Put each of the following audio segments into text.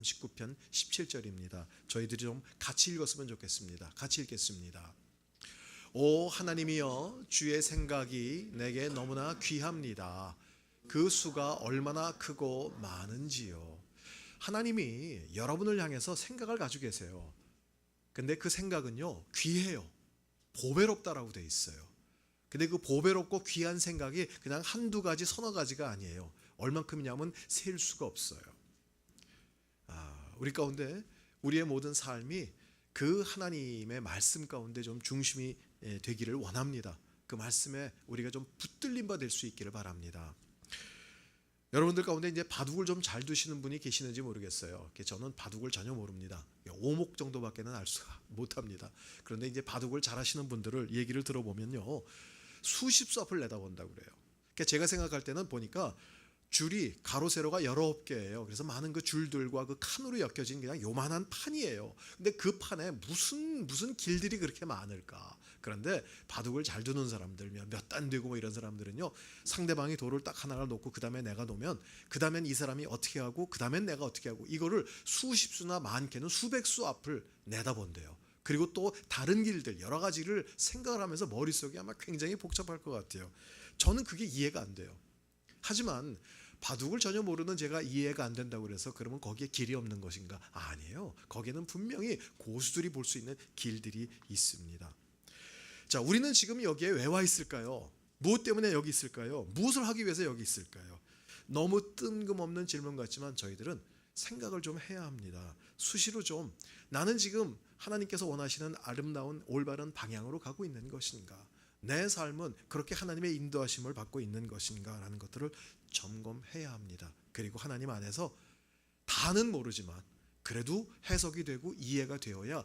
39편 17절입니다. 저희들이 좀 같이 읽었으면 좋겠습니다. 같이 읽겠습니다. 오 하나님이여, 주의 생각이 내게 너무나 귀합니다. 그 수가 얼마나 크고 많은지요. 하나님이 여러분을 향해서 생각을 가지고 계세요. 근데 그 생각은요, 귀해요. 보배롭다라고 돼 있어요. 근데 그 보배롭고 귀한 생각이 그냥 한두 가지, 서너 가지가 아니에요. 얼만큼이냐면 셀 수가 없어요. 우리 가운데 우리의 모든 삶이 그 하나님의 말씀 가운데 좀 중심이 되기를 원합니다. 그 말씀에 우리가 좀 붙들림 바 될 수 있기를 바랍니다. 여러분들 가운데 이제 바둑을 좀 잘 두시는 분이 계시는지 모르겠어요. 저는 바둑을 전혀 모릅니다. 오목 정도밖에는 알 수가 못합니다. 그런데 이제 바둑을 잘 하시는 분들을 얘기를 들어보면요, 수십 수 앞을 내다본다고 그래요. 제가 생각할 때는 보니까 줄이 가로 세로가 19개예요. 그래서 많은 그 줄들과 그 칸으로 엮여진 그냥 요만한 판이에요. 근데 그 판에 무슨 길들이 그렇게 많을까? 그런데 바둑을 잘 두는 사람들, 몇 단 되고 뭐 이런 사람들은요, 상대방이 돌을 딱 하나를 놓고 그 다음에 내가 놓으면 그 다음엔 이 사람이 어떻게 하고 그 다음엔 내가 어떻게 하고, 이거를 수십 수나 많게는 수백 수 앞을 내다본대요. 그리고 또 다른 길들 여러 가지를 생각을 하면서 머릿속이 아마 굉장히 복잡할 것 같아요. 저는 그게 이해가 안 돼요. 하지만 바둑을 전혀 모르는 제가 이해가 안 된다고 그래서 그러면 거기에 길이 없는 것인가? 아니에요. 거기에는 분명히 고수들이 볼 수 있는 길들이 있습니다. 자, 우리는 지금 여기에 왜 와 있을까요? 무엇 때문에 여기 있을까요? 무엇을 하기 위해서 여기 있을까요? 너무 뜬금없는 질문 같지만 저희들은 생각을 좀 해야 합니다. 수시로 좀, 나는 지금 하나님께서 원하시는 아름다운 올바른 방향으로 가고 있는 것인가? 내 삶은 그렇게 하나님의 인도하심을 받고 있는 것인가? 라는 것들을 점검해야 합니다. 그리고 하나님 안에서 다는 모르지만 그래도 해석이 되고 이해가 되어야,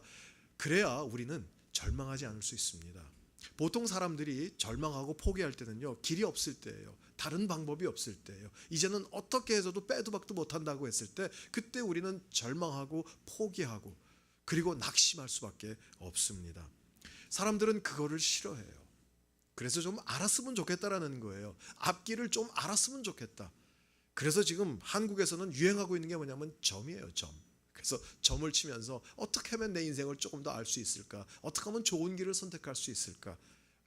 그래야 우리는 절망하지 않을 수 있습니다. 보통 사람들이 절망하고 포기할 때는요, 길이 없을 때예요. 다른 방법이 없을 때예요. 이제는 어떻게 해서도 빼도 박도 못한다고 했을 때, 그때 우리는 절망하고 포기하고 그리고 낙심할 수밖에 없습니다. 사람들은 그거를 싫어해요. 그래서 좀 알았으면 좋겠다라는 거예요. 앞길을 좀 알았으면 좋겠다. 그래서 지금 한국에서는 유행하고 있는 게 뭐냐면 점이에요, 점. 그래서 점을 치면서 어떻게 하면 내 인생을 조금 더 알 수 있을까? 어떻게 하면 좋은 길을 선택할 수 있을까?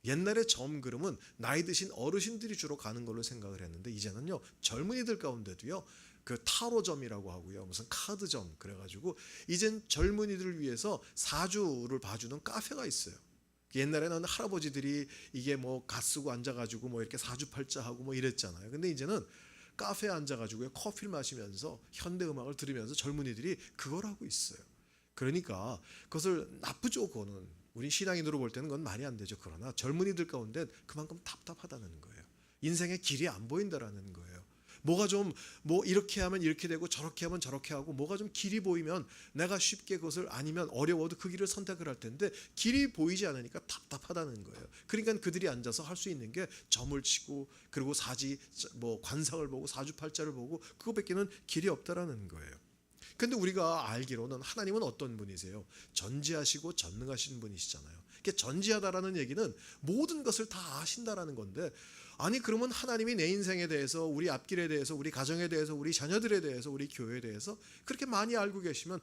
옛날에 점 그름은 나이 드신 어르신들이 주로 가는 걸로 생각을 했는데, 이제는요, 젊은이들 가운데도요, 그 타로점이라고 하고요, 무슨 카드점, 그래가지고 이젠 젊은이들을 위해서 사주를 봐주는 카페가 있어요. 옛날에는 할아버지들이 이게 뭐 갓쓰고 앉아가지고 뭐 이렇게 사주팔자하고 뭐 이랬잖아요. 근데 이제는 카페에 앉아가지고 커피를 마시면서 현대음악을 들으면서 젊은이들이 그걸 하고 있어요. 그러니까 그것을 나쁘죠, 그거는. 우리 신앙인으로 볼 때는 그건 말이 안 되죠. 그러나 젊은이들 가운데 그만큼 답답하다는 거예요. 인생의 길이 안 보인다라는 거예요. 뭐가 좀 뭐 이렇게 하면 이렇게 되고 저렇게 하면 저렇게 하고, 뭐가 좀 길이 보이면 내가 쉽게 그것을, 아니면 어려워도 그 길을 선택을 할 텐데 길이 보이지 않으니까 답답하다는 거예요. 그러니까 그들이 앉아서 할 수 있는 게 점을 치고, 그리고 사지 뭐 관상을 보고 사주팔자를 보고, 그거밖에는 길이 없다라는 거예요. 근데 우리가 알기로는 하나님은 어떤 분이세요? 전지하시고 전능하신 분이시잖아요. 전지하다라는 얘기는 모든 것을 다 아신다라는 건데, 아니 그러면 하나님이 내 인생에 대해서, 우리 앞길에 대해서, 우리 가정에 대해서, 우리 자녀들에 대해서, 우리 교회에 대해서 그렇게 많이 알고 계시면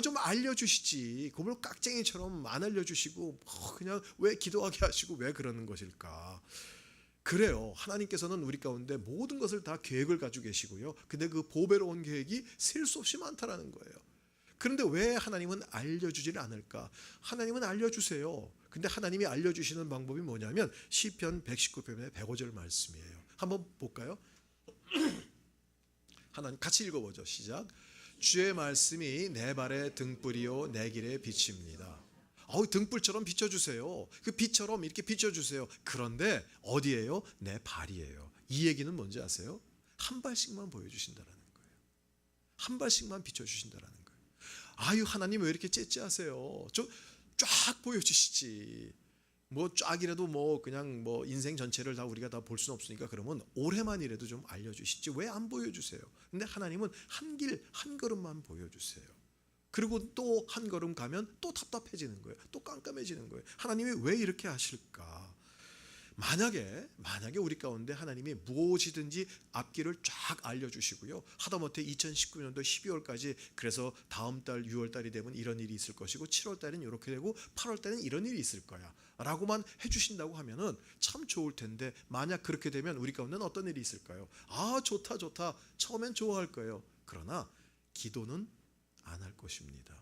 좀 알려주시지. 그걸 깍쟁이처럼 안 알려주시고 그냥 왜 기도하게 하시고 왜 그러는 것일까? 그래요. 하나님께서는 우리 가운데 모든 것을 다 계획을 가지고 계시고요. 근데 그 보배로운 계획이 셀 수 없이 많다라는 거예요. 그런데 왜 하나님은 알려주지를 않을까? 하나님은 알려주세요. 근데 하나님이 알려주시는 방법이 뭐냐면 시편 119편의 105절 말씀이에요. 한번 볼까요? 하나님 같이 읽어보죠. 시작. 주의 말씀이 내 발의 등불이요 내 길의 빛입니다. 등불처럼 비춰주세요. 그 빛처럼 이렇게 비춰주세요. 그런데 어디예요? 내 발이에요. 이 얘기는 뭔지 아세요? 한 발씩만 보여주신다라는 거예요. 한 발씩만 비춰주신다라는 거예요. 하나님 왜 이렇게 째째하세요? 좀 쫙 보여주시지. 뭐 쫙이라도 뭐 그냥 뭐 인생 전체를 다 우리가 다 볼 수는 없으니까, 그러면 올해만이라도 좀 알려주시지 왜 안 보여주세요? 근데 하나님은 한 길 한 걸음만 보여주세요. 그리고 또 한 걸음 가면 또 답답해지는 거예요. 또 깜깜해지는 거예요. 하나님이 왜 이렇게 하실까? 만약에 우리 가운데 하나님이 무엇이든지 앞길을 쫙 알려주시고요, 하다못해 2019년도 12월까지 그래서 다음 달 6월 달이 되면 이런 일이 있을 것이고 7월 달은 이렇게 되고 8월 달은 이런 일이 있을 거야 라고만 해주신다고 하면은 참 좋을 텐데, 만약 그렇게 되면 우리 가운데는 어떤 일이 있을까요? 아, 좋다 처음엔 좋아할 거예요. 그러나 기도는 안 할 것입니다.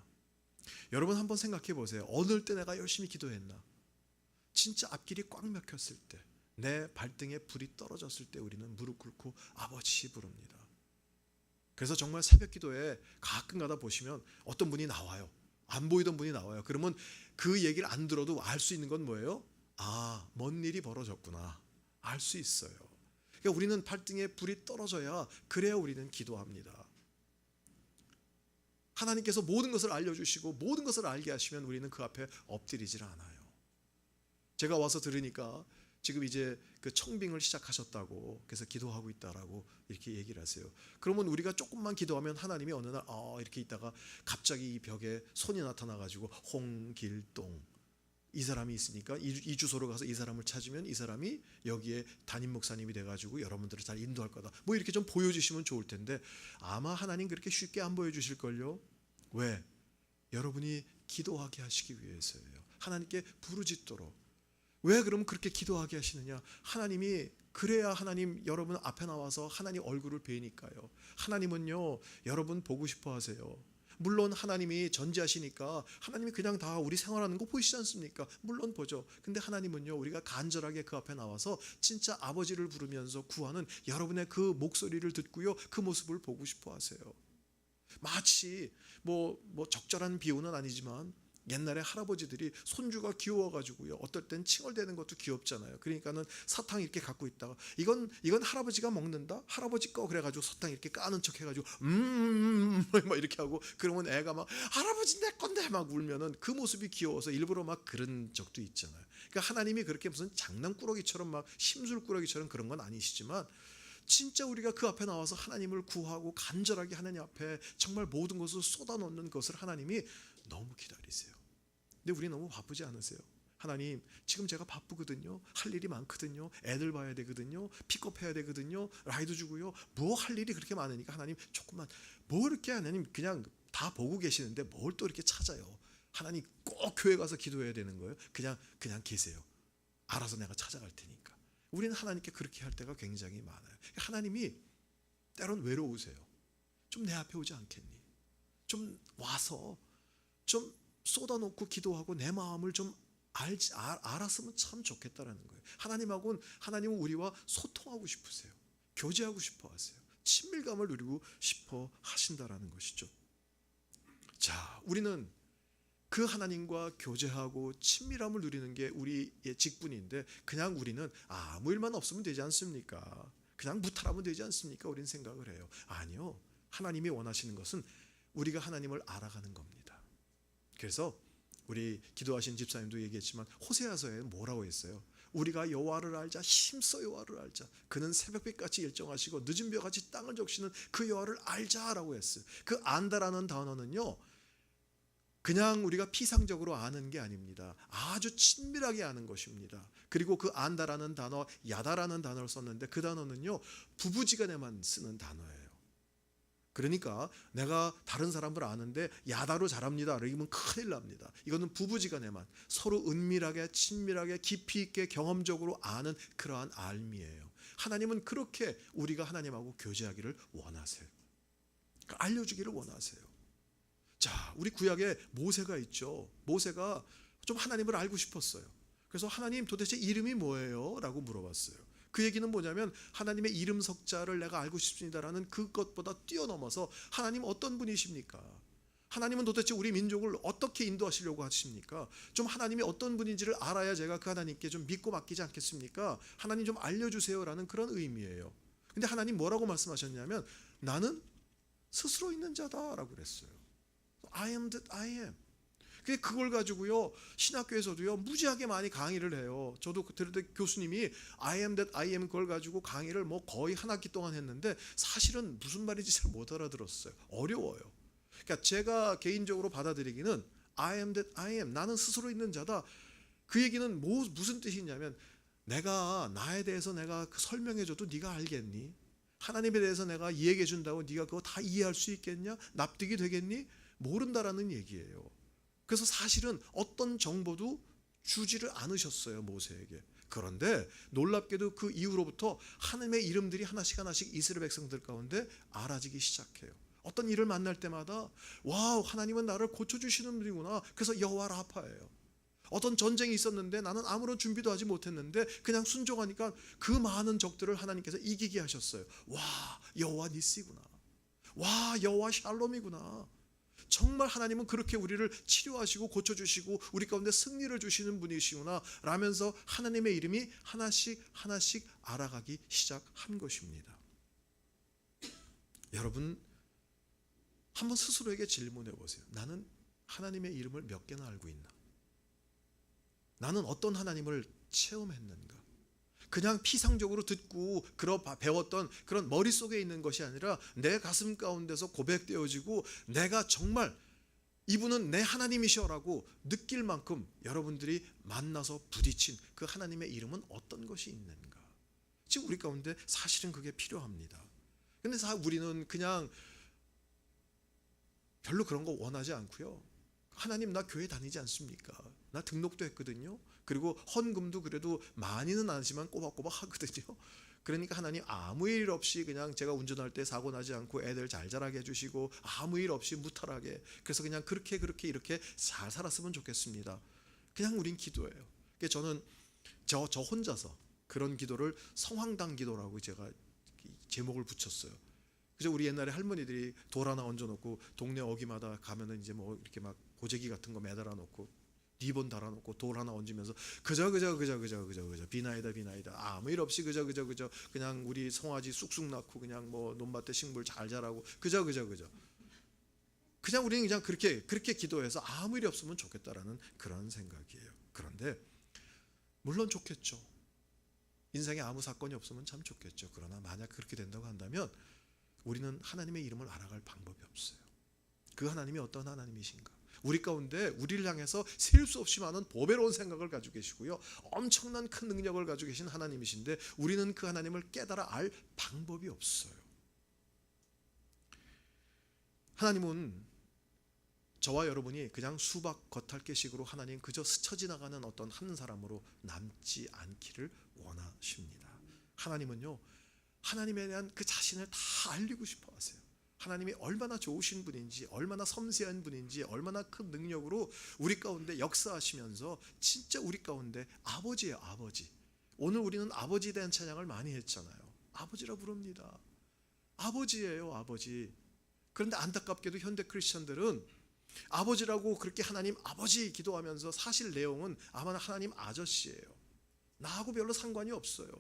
여러분 한번 생각해 보세요. 어느 때 내가 열심히 기도했나? 진짜 앞길이 꽉 막혔을 때, 내 발등에 불이 떨어졌을 때 우리는 무릎 꿇고 아버지 부릅니다. 그래서 정말 새벽 기도에 가끔 가다 보시면 어떤 분이 나와요. 안 보이던 분이 나와요. 그러면 그 얘기를 안 들어도 알 수 있는 건 뭐예요? 아, 뭔 일이 벌어졌구나 알 수 있어요. 그러니까 우리는 발등에 불이 떨어져야, 그래야 우리는 기도합니다. 하나님께서 모든 것을 알려주시고 모든 것을 알게 하시면 우리는 그 앞에 엎드리질 않아요. 제가 와서 들으니까 지금 이제 그 청빙을 시작하셨다고, 그래서 기도하고 있다라고 이렇게 얘기를 하세요. 그러면 우리가 조금만 기도하면 하나님이 어느 날 이렇게 있다가 갑자기 이 벽에 손이 나타나가지고 홍길동, 이 사람이 있으니까 이 주소로 가서 이 사람을 찾으면 이 사람이 여기에 담임 목사님이 돼가지고 여러분들을 잘 인도할 거다, 뭐 이렇게 좀 보여주시면 좋을 텐데, 아마 하나님 그렇게 쉽게 안 보여주실걸요. 왜? 여러분이 기도하게 하시기 위해서예요. 하나님께 부르짖도록. 왜 그럼 그렇게 기도하게 하시느냐? 하나님이, 그래야 하나님 여러분 앞에 나와서 하나님 얼굴을 뵈니까요. 하나님은요 여러분 보고 싶어 하세요. 물론 하나님이 전지하시니까 하나님이 그냥 다 우리 생활하는 거 보이시지 않습니까? 물론 보죠. 근데 하나님은요 우리가 간절하게 그 앞에 나와서 진짜 아버지를 부르면서 구하는 여러분의 그 목소리를 듣고요, 그 모습을 보고 싶어 하세요. 마치 뭐 적절한 비유는 아니지만 옛날에 할아버지들이 손주가 귀여워가지고요, 어떨 땐 칭얼대는 것도 귀엽잖아요. 그러니까는 사탕 이렇게 갖고 있다가 이건 할아버지가 먹는다, 할아버지 거, 그래가지고 사탕 이렇게 까는 척 해가지고 막 이렇게 하고, 그러면 애가 막 할아버지 내 건데 막 울면은 그 모습이 귀여워서 일부러 막 그런 적도 있잖아요. 그러니까 하나님이 그렇게 무슨 장난꾸러기처럼 막 심술꾸러기처럼 그런 건 아니시지만, 진짜 우리가 그 앞에 나와서 하나님을 구하고 간절하게 하나님 앞에 정말 모든 것을 쏟아놓는 것을 하나님이 너무 기다리세요. 근데 우리 너무 바쁘지 않으세요? 하나님 지금 제가 바쁘거든요, 할 일이 많거든요, 애들 봐야 되거든요, 픽업해야 되거든요, 라이드 주고요, 뭐 할 일이 그렇게 많으니까 하나님 조금만, 뭐 이렇게 하나님 그냥 다 보고 계시는데 뭘 또 이렇게 찾아요? 하나님 꼭 교회 가서 기도해야 되는 거예요? 그냥 계세요. 알아서 내가 찾아갈 테니까. 우리는 하나님께 그렇게 할 때가 굉장히 많아요. 하나님이 때론 외로우세요. 좀 내 앞에 오지 않겠니? 좀 와서 좀 쏟아놓고 기도하고 내 마음을 좀 알았으면 참 좋겠다라는 거예요. 하나님은 우리와 소통하고 싶으세요. 교제하고 싶어 하세요. 친밀감을 누리고 싶어 하신다라는 것이죠. 자, 우리는 그 하나님과 교제하고 친밀함을 누리는 게 우리의 직분인데, 그냥 우리는 아무 일만 없으면 되지 않습니까? 그냥 무탈하면 되지 않습니까? 우리는 생각을 해요. 아니요. 하나님이 원하시는 것은 우리가 하나님을 알아가는 겁니다. 그래서 우리 기도하신 집사님도 얘기했지만 호세아서에 뭐라고 했어요? 우리가 여호와를 알자, 힘써 여호와를 알자. 그는 새벽빛같이 일정하시고 늦은 벼같이 땅을 적시는 그 여호와를 알자라고 했어요. 그 안다라는 단어는요, 그냥 우리가 피상적으로 아는 게 아닙니다. 아주 친밀하게 아는 것입니다. 그리고 그 안다라는 단어, 야다라는 단어를 썼는데 그 단어는요 부부지간에만 쓰는 단어예요. 그러니까 내가 다른 사람을 아는데 야다로 잘합니다 이러면 큰일 납니다. 이거는 부부지간에만 서로 은밀하게 친밀하게 깊이 있게 경험적으로 아는 그러한 알미예요. 하나님은 그렇게 우리가 하나님하고 교제하기를 원하세요. 알려주기를 원하세요. 자, 우리 구약에 모세가 있죠. 모세가 좀 하나님을 알고 싶었어요. 그래서 하나님 도대체 이름이 뭐예요? 라고 물어봤어요. 그 얘기는 뭐냐면 하나님의 이름 석자를 내가 알고 싶습니다라는 그것보다 뛰어넘어서 하나님 어떤 분이십니까? 하나님은 도대체 우리 민족을 어떻게 인도하시려고 하십니까? 좀 하나님이 어떤 분인지를 알아야 제가 그 하나님께 좀 믿고 맡기지 않겠습니까? 하나님 좀 알려주세요라는 그런 의미예요. 근데 하나님 뭐라고 말씀하셨냐면 나는 스스로 있는 자다라고 그랬어요. I am that I am. 그걸 가지고요 신학교에서도요 무지하게 많이 강의를 해요. 저도 들을 때 교수님이 I am that I am 그걸 가지고 강의를 뭐 거의 한 학기 동안 했는데 사실은 무슨 말인지 잘 못 알아들었어요. 어려워요. 그러니까 제가 개인적으로 받아들이기는 I am that I am, 나는 스스로 있는 자다. 그 얘기는 무슨 뜻이냐면 내가 나에 대해서 내가 설명해줘도 네가 알겠니? 하나님에 대해서 내가 이야기해 준다고 네가 그거 다 이해할 수 있겠냐? 납득이 되겠니? 모른다라는 얘기예요. 그래서 사실은 어떤 정보도 주지를 않으셨어요, 모세에게. 그런데 놀랍게도 그 이후로부터 하나님의 이름들이 하나씩 하나씩 이스라엘 백성들 가운데 알아지기 시작해요. 어떤 일을 만날 때마다 와우, 하나님은 나를 고쳐주시는 분이구나. 그래서 여호와 라파예요. 어떤 전쟁이 있었는데 나는 아무런 준비도 하지 못했는데 그냥 순종하니까 그 많은 적들을 하나님께서 이기게 하셨어요. 와, 여호와 니시구나. 와, 여호와 샬롬이구나. 정말 하나님은 그렇게 우리를 치료하시고 고쳐주시고 우리 가운데 승리를 주시는 분이시구나 라면서 하나님의 이름이 하나씩 하나씩 알아가기 시작한 것입니다. 여러분, 한번 스스로에게 질문해 보세요. 나는 하나님의 이름을 몇 개나 알고 있나? 나는 어떤 하나님을 체험했는가? 그냥 피상적으로 듣고 배웠던 그런 머릿속에 있는 것이 아니라 내 가슴 가운데서 고백되어지고 내가 정말 이분은 내 하나님이시라고 느낄 만큼 여러분들이 만나서 부딪힌 그 하나님의 이름은 어떤 것이 있는가? 지금 우리 가운데 사실은 그게 필요합니다. 근데 우리는 그냥 별로 그런 거 원하지 않고요. 하나님, 나 교회 다니지 않습니까? 나 등록도 했거든요. 그리고 헌금도 그래도 많이는 안 하지만 꼬박꼬박 하거든요. 그러니까 하나님 아무 일 없이 그냥 제가 운전할 때 사고 나지 않고 애들 잘 자라게 해주시고 아무 일 없이 무탈하게, 그래서 그냥 그렇게 이렇게 잘 살았으면 좋겠습니다. 그냥 우린 기도해요. 저는 저 혼자서 그런 기도를 성황당 기도라고 제가 제목을 붙였어요. 그죠? 우리 옛날에 할머니들이 돌 하나 얹어놓고 동네 어귀마다 가면은 이제 뭐 이렇게 막 보재기 같은 거 매달아 놓고 리본 달아놓고 돌 하나 얹으면서 그저 비나이다 아무 일 없이 그저 그냥 우리 송아지 쑥쑥 낳고 그냥 뭐 논밭에 식물 잘 자라고 그저 그냥 우리는 그냥 그렇게 기도해서 아무 일이 없으면 좋겠다라는 그런 생각이에요. 그런데 물론 좋겠죠. 인생에 아무 사건이 없으면 참 좋겠죠. 그러나 만약 그렇게 된다고 한다면 우리는 하나님의 이름을 알아갈 방법이 없어요. 그 하나님이 어떤 하나님이신가? 우리 가운데 우리를 향해서 셀 수 없이 많은 보배로운 생각을 가지고 계시고요, 엄청난 큰 능력을 가지고 계신 하나님이신데 우리는 그 하나님을 깨달아 알 방법이 없어요. 하나님은 저와 여러분이 그냥 수박 겉핥기식으로 하나님 그저 스쳐 지나가는 어떤 한 사람으로 남지 않기를 원하십니다. 하나님은요, 하나님에 대한 그 자신을 다 알리고 싶어 하세요. 하나님이 얼마나 좋으신 분인지, 얼마나 섬세한 분인지, 얼마나 큰 능력으로 우리 가운데 역사하시면서 진짜 우리 가운데 아버지예요, 아버지. 오늘 우리는 아버지에 대한 찬양을 많이 했잖아요. 아버지라 부릅니다. 아버지예요, 아버지. 그런데 안타깝게도 현대 크리스천들은 아버지라고 그렇게 하나님 아버지 기도하면서 사실 내용은 아마 하나님 아저씨예요. 나하고 별로 상관이 없어요.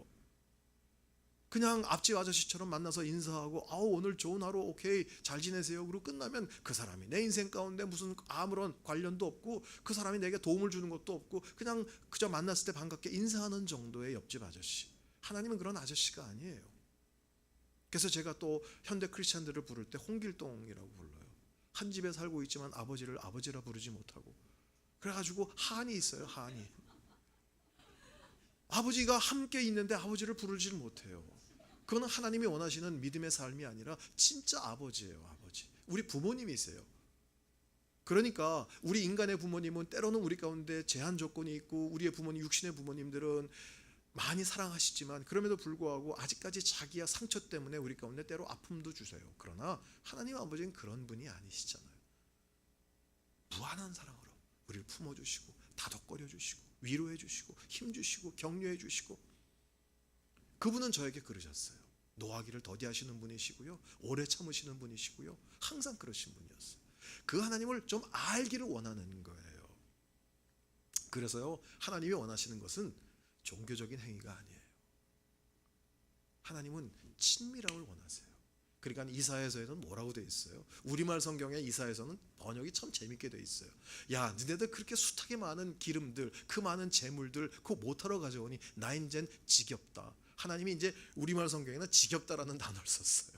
그냥 앞집 아저씨처럼 만나서 인사하고 아우 오늘 좋은 하루 오케이 잘 지내세요 그러고 끝나면 그 사람이 내 인생 가운데 무슨 아무런 관련도 없고 그 사람이 내게 도움을 주는 것도 없고 그냥 그저 만났을 때 반갑게 인사하는 정도의 옆집 아저씨. 하나님은 그런 아저씨가 아니에요. 그래서 제가 또 현대 크리스찬들을 부를 때 홍길동이라고 불러요. 한 집에 살고 있지만 아버지를 아버지라 부르지 못하고, 그래가지고 한이 있어요. 한이. 아버지가 함께 있는데 아버지를 부르질 못해요. 그건 하나님이 원하시는 믿음의 삶이 아니라 진짜 아버지예요. 아버지. 우리 부모님이세요. 그러니까 우리 인간의 부모님은 때로는 우리 가운데 제한 조건이 있고 우리의 부모님, 육신의 부모님들은 많이 사랑하시지만 그럼에도 불구하고 아직까지 자기의 상처 때문에 우리 가운데 때로 아픔도 주세요. 그러나 하나님 아버지는 그런 분이 아니시잖아요. 무한한 사랑으로 우리를 품어주시고 다독거려 주시고 위로해 주시고 힘 주시고 격려해 주시고, 그분은 저에게 그러셨어요. 노하기를 더디하시는 분이시고요, 오래 참으시는 분이시고요, 항상 그러신 분이었어요. 그 하나님을 좀 알기를 원하는 거예요. 그래서요, 하나님이 원하시는 것은 종교적인 행위가 아니에요. 하나님은 친밀함을 원하세요. 그러니까 이사야서에는 뭐라고 되어 있어요? 우리말 성경에 이사야서는 번역이 참 재밌게 되어 있어요. 야, 너네들 그렇게 숱하게 많은 기름들, 그 많은 재물들 그거 못하러 가져오니 나 이젠 지겹다. 하나님이 이제 우리말 성경에는 지겹다라는 단어를 썼어요.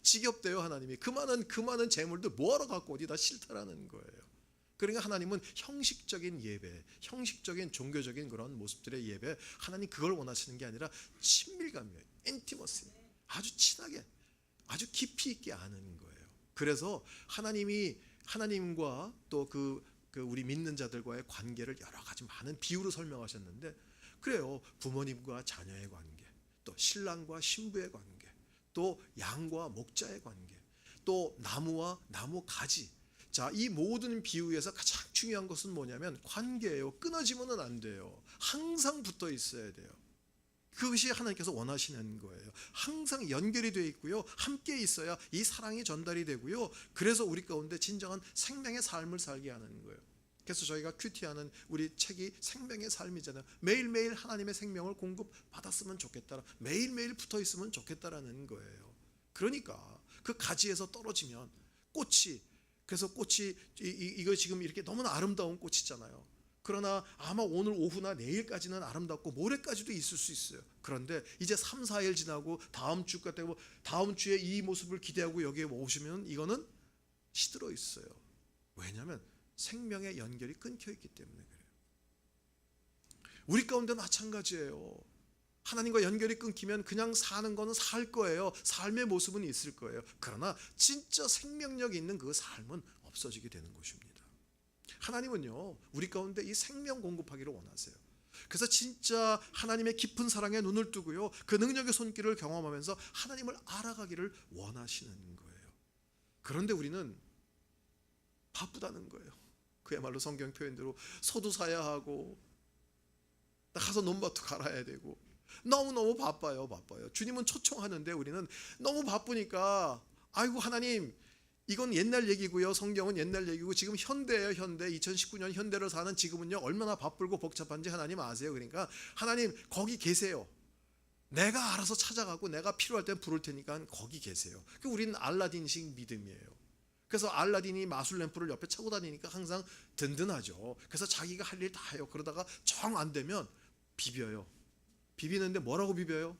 지겹대요. 하나님이 그 많은 재물들 뭐하러 갖고 오니 나 싫다라는 거예요. 그러니까 하나님은 형식적인 예배, 형식적인 종교적인 그런 모습들의 예배, 하나님 그걸 원하시는 게 아니라 친밀감이에요. 인티머시. 아주 친하게, 아주 깊이 있게 아는 거예요. 그래서 하나님과 또 우리 믿는 자들과의 관계를 여러 가지 많은 비유로 설명하셨는데, 그래요. 부모님과 자녀의 관계, 또 신랑과 신부의 관계, 또 양과 목자의 관계, 또 나무와 나무 가지. 자, 이 모든 비유에서 가장 중요한 것은 뭐냐면 관계예요. 끊어지면은 안 돼요. 항상 붙어 있어야 돼요. 그것이 하나님께서 원하시는 거예요. 항상 연결이 되어 있고요. 함께 있어야 이 사랑이 전달이 되고요. 그래서 우리 가운데 진정한 생명의 삶을 살게 하는 거예요. 그래서 저희가 큐티하는 우리 책이 생명의 삶이잖아요. 매일매일 하나님의 생명을 공급받았으면 좋겠다. 매일매일 붙어 있으면 좋겠다라는 거예요. 그러니까 그 가지에서 떨어지면 그래서 꽃이 이거 지금 이렇게 너무나 아름다운 꽃이잖아요. 그러나 아마 오늘 오후나 내일까지는 아름답고 모레까지도 있을 수 있어요. 그런데 이제 3, 4일 지나고 다음 주가 되고 다음 주에 이 모습을 기대하고 여기에 오시면 이거는 시들어 있어요. 왜냐하면 생명의 연결이 끊겨 있기 때문에 그래요. 우리 가운데 마찬가지예요. 하나님과 연결이 끊기면 그냥 사는 거는 살 거예요. 삶의 모습은 있을 거예요. 그러나 진짜 생명력 있는 그 삶은 없어지게 되는 것입니다. 하나님은요, 우리 가운데 이 생명 공급하기를 원하세요. 그래서 진짜 하나님의 깊은 사랑에 눈을 뜨고요, 그 능력의 손길을 경험하면서 하나님을 알아가기를 원하시는 거예요. 그런데 우리는 바쁘다는 거예요. 그야말로 성경 표현대로 소도 사야 하고 가서 논밭도 갈아야 되고 너무너무 바빠요. 주님은 초청하는데 우리는 너무 바쁘니까 아이고 하나님, 이건 옛날 얘기고요. 성경은 옛날 얘기고 지금 현대예요. 현대 2019년 현대를 사는 지금은요, 얼마나 바쁘고 복잡한지 하나님 아세요. 그러니까 하나님 거기 계세요. 내가 알아서 찾아가고 내가 필요할 땐 부를 테니까 거기 계세요. 우리는 알라딘식 믿음이에요. 그래서 알라딘이 마술램프를 옆에 차고 다니니까 항상 든든하죠. 그래서 자기가 할 일 다 해요. 그러다가 정 안 되면 비벼요. 비비는데 뭐라고 비벼요?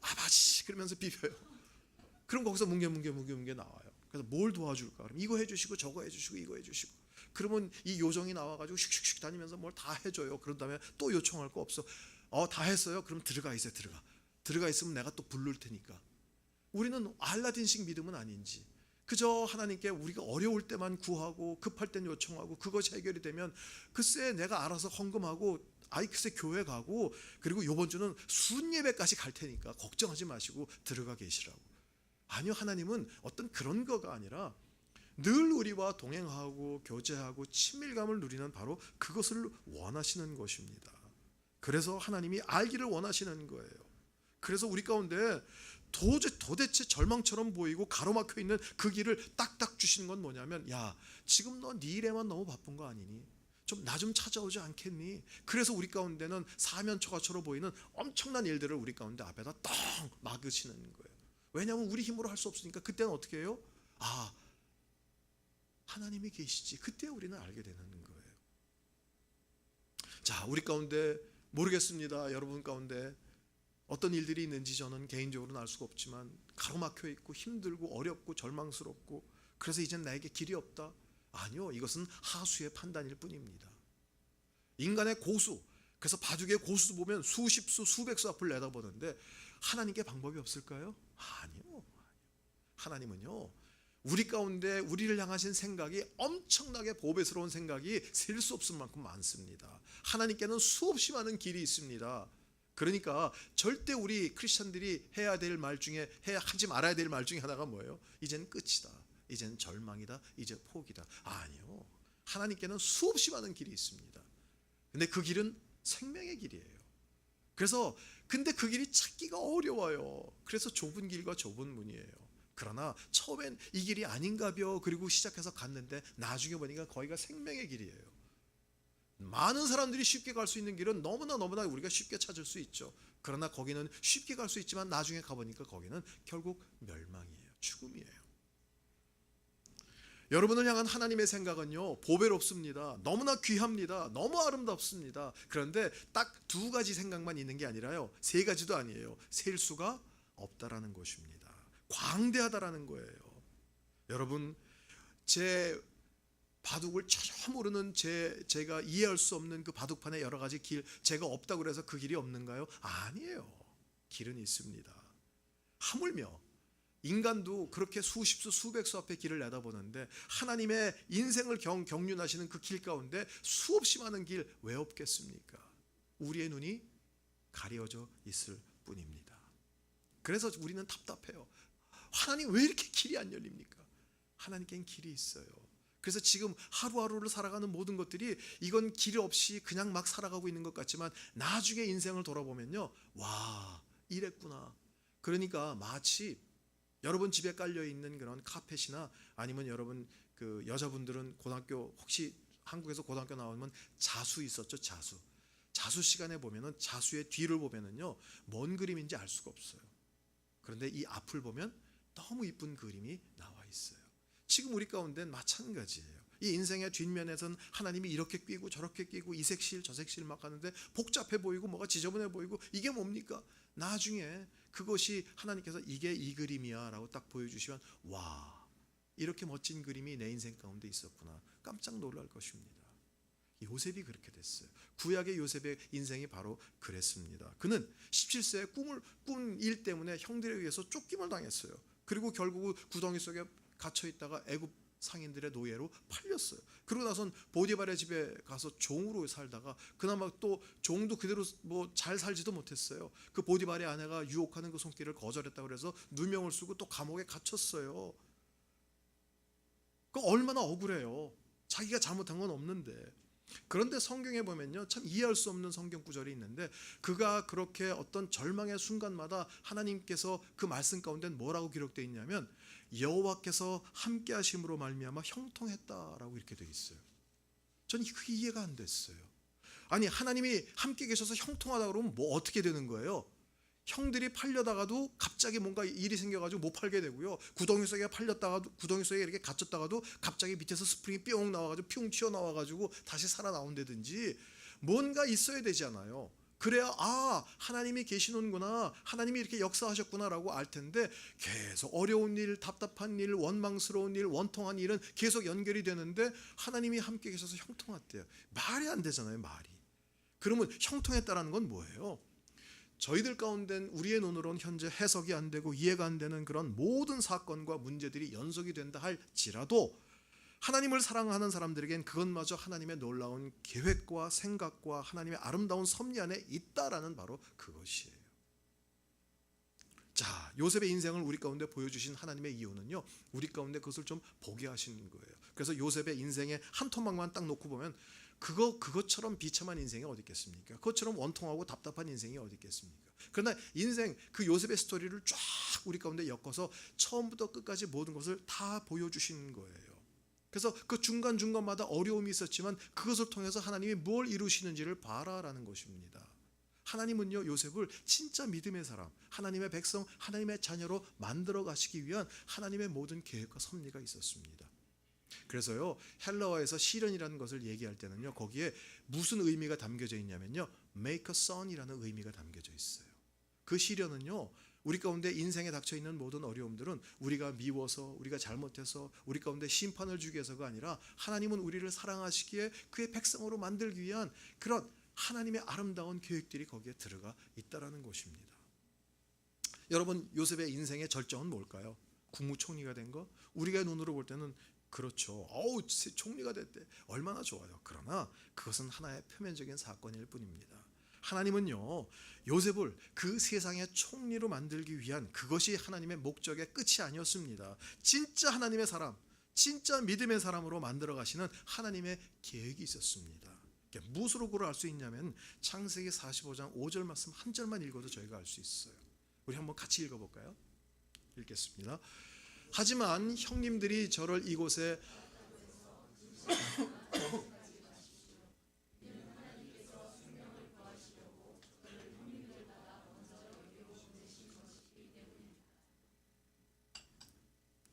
아바지 그러면서 비벼요. 그럼 거기서 뭉게 나와요. 그래서 뭘 도와줄까? 그럼 이거 해주시고 저거 해주시고 이거 해주시고. 그러면 이 요정이 나와가지고 슉슉슉 다니면서 뭘 다 해줘요. 그런 다음에 또 요청할 거 없어. 다 했어요. 그럼 들어가 있어요. 들어가 있으면 내가 또 부를 테니까. 우리는 알라딘식 믿음은 아닌지, 그저 하나님께 우리가 어려울 때만 구하고 급할 땐 요청하고 그것이 해결이 되면 글쎄 내가 알아서 헌금하고 글쎄 교회 가고 그리고 이번 주는 순예배까지 갈 테니까 걱정하지 마시고 들어가 계시라고. 아니요, 하나님은 어떤 그런 거가 아니라 늘 우리와 동행하고 교제하고 친밀감을 누리는 바로 그것을 원하시는 것입니다. 그래서 하나님이 알기를 원하시는 거예요. 그래서 우리 가운데 도대체 절망처럼 보이고 가로막혀 있는 그 길을 딱딱 주시는 건 뭐냐면, 야, 지금 너 네 일에만 너무 바쁜 거 아니니? 나 좀 찾아오지 않겠니? 그래서 우리 가운데는 사면초가초로 보이는 엄청난 일들을 우리 가운데 앞에다 떡 막으시는 거예요. 왜냐하면 우리 힘으로 할 수 없으니까. 그때는 어떻게 해요? 하나님이 계시지. 그때 우리는 알게 되는 거예요. 자, 우리 가운데 모르겠습니다. 여러분 가운데 어떤 일들이 있는지 저는 개인적으로는 알 수가 없지만 가로막혀 있고 힘들고 어렵고 절망스럽고 그래서 이젠 나에게 길이 없다. 아니요, 이것은 하수의 판단일 뿐입니다. 인간의 고수, 그래서 바둑의 고수 보면 수십수 수백수 앞을 내다보는데 하나님께 방법이 없을까요? 아니요. 하나님은요, 우리 가운데 우리를 향하신 생각이 엄청나게 보배스러운 생각이 셀 수 없을 만큼 많습니다. 하나님께는 수없이 많은 길이 있습니다. 그러니까 절대 우리 크리스천들이 해야 될 말 중에 하지 말아야 될 말 중에 하나가 뭐예요? 이젠 끝이다. 이젠 절망이다. 이제 포기다. 아니요. 하나님께는 수없이 많은 길이 있습니다. 근데 그 길은 생명의 길이에요. 근데 그 길이 찾기가 어려워요. 그래서 좁은 길과 좁은 문이에요. 그러나 처음엔 이 길이 아닌가벼. 그리고 시작해서 갔는데 나중에 보니까 거기가 생명의 길이에요. 많은 사람들이 쉽게 갈 수 있는 길은 너무나 우리가 쉽게 찾을 수 있죠. 그러나 거기는 쉽게 갈 수 있지만 나중에 가보니까 거기는 결국 멸망이에요. 죽음이에요. 여러분을 향한 하나님의 생각은요, 보배롭습니다. 너무나 귀합니다. 너무 아름답습니다. 그런데 딱 두 가지 생각만 있는 게 아니라요, 세 가지도 아니에요. 셀 수가 없다라는 것입니다. 광대하다라는 거예요. 여러분, 제 바둑을 전혀 모르는 제가 이해할 수 없는 그 바둑판에 여러 가지 길, 제가 없다고 그래서 그 길이 없는가요? 아니에요. 길은 있습니다. 하물며 인간도 그렇게 수십 수 수백 수 앞에 길을 내다보는데 하나님의 인생을 경륜하시는 그 길 가운데 수없이 많은 길 왜 없겠습니까? 우리의 눈이 가려져 있을 뿐입니다. 그래서 우리는 답답해요. 하나님 왜 이렇게 길이 안 열립니까? 하나님께는 길이 있어요. 그래서 지금 하루하루를 살아가는 모든 것들이 이건 길 없이 그냥 막 살아가고 있는 것 같지만 나중에 인생을 돌아보면요, 와, 이랬구나. 그러니까 마치 여러분 집에 깔려 있는 그런 카펫이나 아니면 여러분 그 여자분들은 고등학교, 혹시 한국에서 고등학교 나오면 자수 있었죠? 자수 시간에 보면은 자수의 뒤를 보면은요, 뭔 그림인지 알 수가 없어요. 그런데 이 앞을 보면 너무 이쁜 그림이 나와 있어요. 지금 우리 가운데는 마찬가지예요. 이 인생의 뒷면에선 하나님이 이렇게 끼고 저렇게 끼고 이 색실 저 색실 막 하는데 복잡해 보이고 뭐가 지저분해 보이고 이게 뭡니까? 나중에 그것이 하나님께서 이게 이 그림이야 라고 딱 보여주시면 와, 이렇게 멋진 그림이 내 인생 가운데 있었구나, 깜짝 놀랄 것입니다. 요셉이 그렇게 됐어요. 구약의 요셉의 인생이 바로 그랬습니다. 그는 17세에 꾼 일 때문에 형들에 의해서 쫓김을 당했어요. 그리고 결국 구덩이 속에 갇혀 있다가 애굽 상인들의 노예로 팔렸어요. 그러고 나선 보디발의 집에 가서 종으로 살다가 그나마 또 종도 그대로 뭐 잘 살지도 못했어요. 그 보디발의 아내가 유혹하는 그 손길을 거절했다고 그래서 누명을 쓰고 또 감옥에 갇혔어요. 그 얼마나 억울해요. 자기가 잘못한 건 없는데. 그런데 성경에 보면요, 참 이해할 수 없는 성경 구절이 있는데 그가 그렇게 어떤 절망의 순간마다 하나님께서 그 말씀 가운데 뭐라고 기록되어 있냐면 여호와께서 함께 하심으로 말미암아 형통했다라고 이렇게 되어 있어요. 저는 그게 이해가 안 됐어요. 아니, 하나님이 함께 계셔서 형통하다 그러면 뭐 어떻게 되는 거예요? 형들이 팔려다가도 갑자기 뭔가 일이 생겨가지고 못 팔게 되고요. 구덩이 속에 팔렸다가도, 구덩이 속에 이렇게 갇혔다가도 갑자기 밑에서 스프링이 뿅 나와가지고 뿅 튀어나와가지고 다시 살아나온다든지 뭔가 있어야 되잖아요. 그래야 하나님이 계시는구나, 하나님이 이렇게 역사하셨구나라고 알 텐데 계속 어려운 일, 답답한 일, 원망스러운 일, 원통한 일은 계속 연결이 되는데 하나님이 함께 계셔서 형통했대요. 말이 안 되잖아요, 말이. 그러면 형통했다라는 건 뭐예요? 저희들 가운데는 우리의 눈으로는 현재 해석이 안 되고 이해가 안 되는 그런 모든 사건과 문제들이 연속이 된다 할지라도 하나님을 사랑하는 사람들에겐 그것마저 하나님의 놀라운 계획과 생각과 하나님의 아름다운 섭리 안에 있다라는 바로 그것이에요. 자, 요셉의 인생을 우리 가운데 보여주신 하나님의 이유는요, 우리 가운데 그것을 좀 보게 하시는 거예요. 그래서 요셉의 인생의 한 토막만 딱 놓고 보면 그것처럼 비참한 인생이 어디 있겠습니까? 그것처럼 원통하고 답답한 인생이 어디 있겠습니까? 그러나 인생 그 요셉의 스토리를 쫙 우리 가운데 엮어서 처음부터 끝까지 모든 것을 다 보여주신 거예요. 그래서 그 중간중간마다 어려움이 있었지만 그것을 통해서 하나님이 뭘 이루시는지를 봐라라는 것입니다. 하나님은요, 요셉을 진짜 믿음의 사람, 하나님의 백성, 하나님의 자녀로 만들어 가시기 위한 하나님의 모든 계획과 섭리가 있었습니다. 그래서요, 헬라어에서 시련이라는 것을 얘기할 때는요, 거기에 무슨 의미가 담겨져 있냐면요, make a son이라는 의미가 담겨져 있어요. 그 시련은요, 우리 가운데 인생에 닥쳐 있는 모든 어려움들은 우리가 미워서, 우리가 잘못해서 우리 가운데 심판을 주기 위해서가 아니라 하나님은 우리를 사랑하시기에 그의 백성으로 만들기 위한 그런 하나님의 아름다운 계획들이 거기에 들어가 있다라는 것입니다. 여러분, 요셉의 인생의 절정은 뭘까요? 국무총리가 된 거? 우리가 눈으로 볼 때는 그렇죠. 총리가 됐대. 얼마나 좋아요. 그러나 그것은 하나의 표면적인 사건일 뿐입니다. 하나님은요, 요셉을 그 세상의 총리로 만들기 위한 그것이 하나님의 목적의 끝이 아니었습니다. 진짜 하나님의 사람, 진짜 믿음의 사람으로 만들어 가시는 하나님의 계획이 있었습니다. 무엇으로 그걸 알 수 있냐면 창세기 45장 5절 말씀 한 절만 읽어도 저희가 알 수 있어요. 우리 한번 같이 읽어볼까요? 읽겠습니다. 하지만 형님들이 저를 이곳에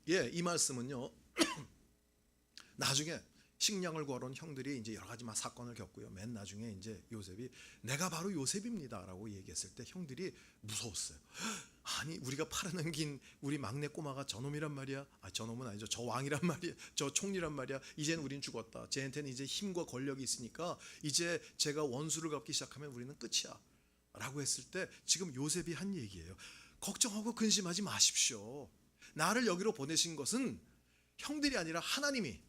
이 말씀은요, 나중에 식량을 구하러 온 형들이 이제 여러 가지 사건을 겪고요. 맨 나중에 이제 요셉이 내가 바로 요셉입니다라고 얘기했을 때 형들이 무서웠어요. 아니 우리가 팔아넘긴 우리 막내 꼬마가 저놈이란 말이야. 저놈은 아니죠. 저 왕이란 말이야. 저 총리란 말이야. 이제는 우린 죽었다. 쟤한테는 이제 힘과 권력이 있으니까 이제 제가 원수를 갚기 시작하면 우리는 끝이야 라고 했을 때 지금 요셉이 한 얘기예요. 걱정하고 근심하지 마십시오. 나를 여기로 보내신 것은 형들이 아니라 하나님이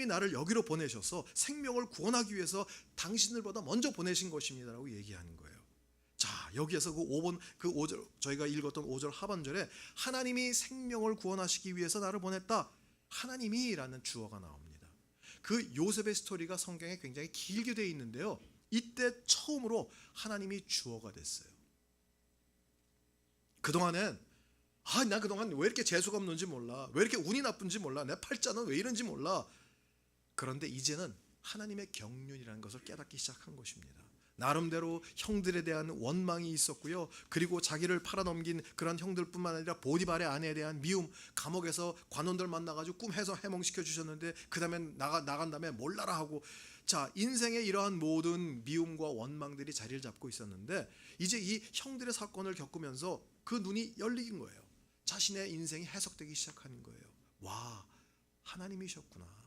나를 여기로 보내셔서 생명을 구원하기 위해서 당신들보다 먼저 보내신 것입니다 라고 얘기하는 거예요. 자, 여기에서 그 5절 저희가 읽었던 5절 하반절에 하나님이 생명을 구원하시기 위해서 나를 보냈다. 하나님이라는 주어가 나옵니다. 그 요셉의 스토리가 성경에 굉장히 길게 되어 있는데요. 이때 처음으로 하나님이 주어가 됐어요. 그동안엔 나 그동안 왜 이렇게 재수가 없는지 몰라. 왜 이렇게 운이 나쁜지 몰라. 내 팔자는 왜 이런지 몰라. 그런데 이제는 하나님의 경륜이라는 것을 깨닫기 시작한 것입니다. 나름대로 형들에 대한 원망이 있었고요. 그리고 자기를 팔아넘긴 그런 형들뿐만 아니라 보디발의 아내에 대한 미움, 감옥에서 관원들 만나가지고 꿈해서 해몽시켜 주셨는데 그 다음에 나간 다음에 몰라라 하고, 자, 인생의 이러한 모든 미움과 원망들이 자리를 잡고 있었는데 이제 이 형들의 사건을 겪으면서 그 눈이 열린 거예요. 자신의 인생이 해석되기 시작하는 거예요. 와, 하나님이셨구나.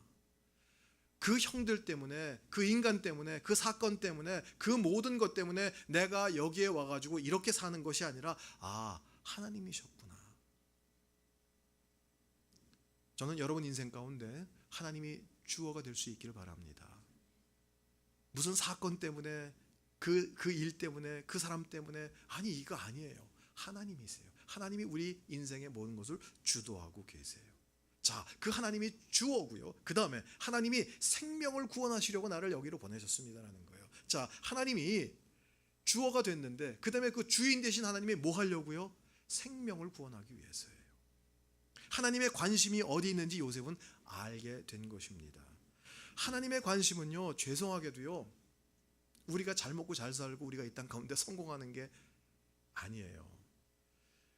그 형들 때문에, 그 인간 때문에, 그 사건 때문에, 그 모든 것 때문에 내가 여기에 와가지고 이렇게 사는 것이 아니라 하나님이셨구나. 저는 여러분 인생 가운데 하나님이 주어가 될 수 있기를 바랍니다. 무슨 사건 때문에, 그 일 때문에, 그 사람 때문에, 이거 아니에요. 하나님이세요. 하나님이 우리 인생의 모든 것을 주도하고 계세요. 자, 그 하나님이 주어고요. 그 다음에 하나님이 생명을 구원하시려고 나를 여기로 보내셨습니다라는 거예요. 자, 하나님이 주어가 됐는데 그 다음에 그 주인 되신 하나님이 뭐 하려고요? 생명을 구원하기 위해서예요. 하나님의 관심이 어디 있는지 요셉은 알게 된 것입니다. 하나님의 관심은요, 죄송하게도요, 우리가 잘 먹고 잘 살고 우리가 이 땅 가운데 성공하는 게 아니에요.